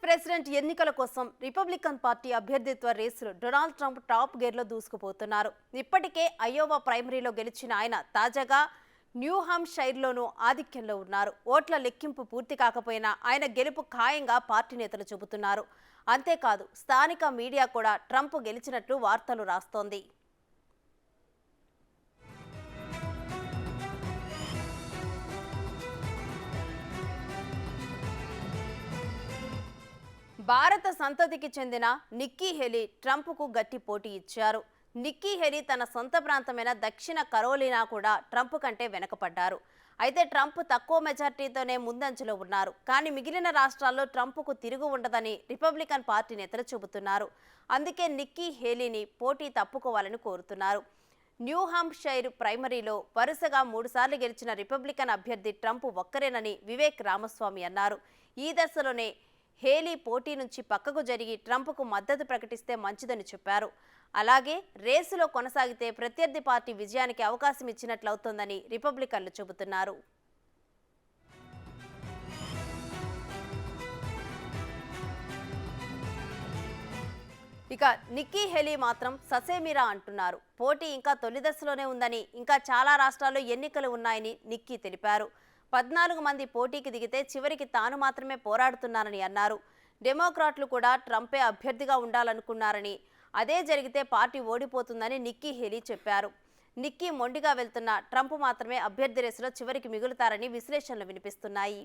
President ఎన్నికల కోసం Republican party అభ్యర్థిత్వ రేసులో డొనాల్డ్ ట్రంప్ టాప్ గేర్లో దూసుకుపోతున్నారు. ఇప్పటికే అయోవా ప్రైమరీలో గెలిచిన ఆయన తాజాగా న్యూ హాంప్షైర్లోనూ ఆధిక్యంలో ఉన్నారు. ఓట్ల లెక్కింపు పూర్తి కాకపోయినా ఆయన గెలుపు ఖాయంగా పార్టీ నేతలు చెబుతున్నారు. అంతేకాదు స్థానిక మీడియా కూడా ట్రంప్ గెలిచినట్లు వార్తలు రాస్తోంది. భారత సంతతికి చెందిన నిక్కీ హేలీ ట్రంప్కు గట్టి పోటీ ఇచ్చారు. నిక్కీ హేలీ తన సొంత ప్రాంతమైన దక్షిణ కరోలినా కూడా ట్రంప్ కంటే వెనకపడ్డారు. అయితే ట్రంప్ తక్కువ మెజార్టీతోనే ముందంజలో ఉన్నారు. కానీ మిగిలిన రాష్ట్రాల్లో ట్రంప్కు తిరుగు ఉండదని రిపబ్లికన్ పార్టీ నేతలు చెబుతున్నారు. అందుకే నిక్కీ హేలీని పోటీ తప్పుకోవాలని కోరుతున్నారు. న్యూ హాంప్షైర్ ప్రైమరీలో వరుసగా 3 సార్లు గెలిచిన రిపబ్లికన్ అభ్యర్థి ట్రంప్ ఒక్కరేనని వివేక్ రామస్వామి అన్నారు. ఈ దశలోనే హేలీ పోటీ నుంచి పక్కకు జరిగి ట్రంప్కు మద్దతు ప్రకటిస్తే మంచిదని చెప్పారు. అలాగే రేసులో కొనసాగితే ప్రత్యర్థి పార్టీ విజయానికి అవకాశం ఇచ్చినట్లవుతోందని రిపబ్లికన్లు చెబుతున్నారు. ఇక నిక్కీ హేలీ మాత్రం ససేమిరా అంటున్నారు. పోటీ ఇంకా తొలి దశలోనే ఉందని, ఇంకా చాలా రాష్ట్రాల్లో ఎన్నికలు ఉన్నాయని నిక్కీ తెలిపారు. 14 మంది పోటీకి దిగితే చివరికి తాను మాత్రమే పోరాడుతున్నారని అన్నారు. డెమోక్రాట్లు కూడా ట్రంపే అభ్యర్థిగా ఉండాలనుకున్నారని, అదే జరిగితే పార్టీ ఓడిపోతుందని నిక్కీ హేలీ చెప్పారు. నిక్కీ మొండిగా వెళ్తున్న ట్రంప్ మాత్రమే అభ్యర్థి రేసులో చివరికి మిగులుతారని విశ్లేషణలు వినిపిస్తున్నాయి.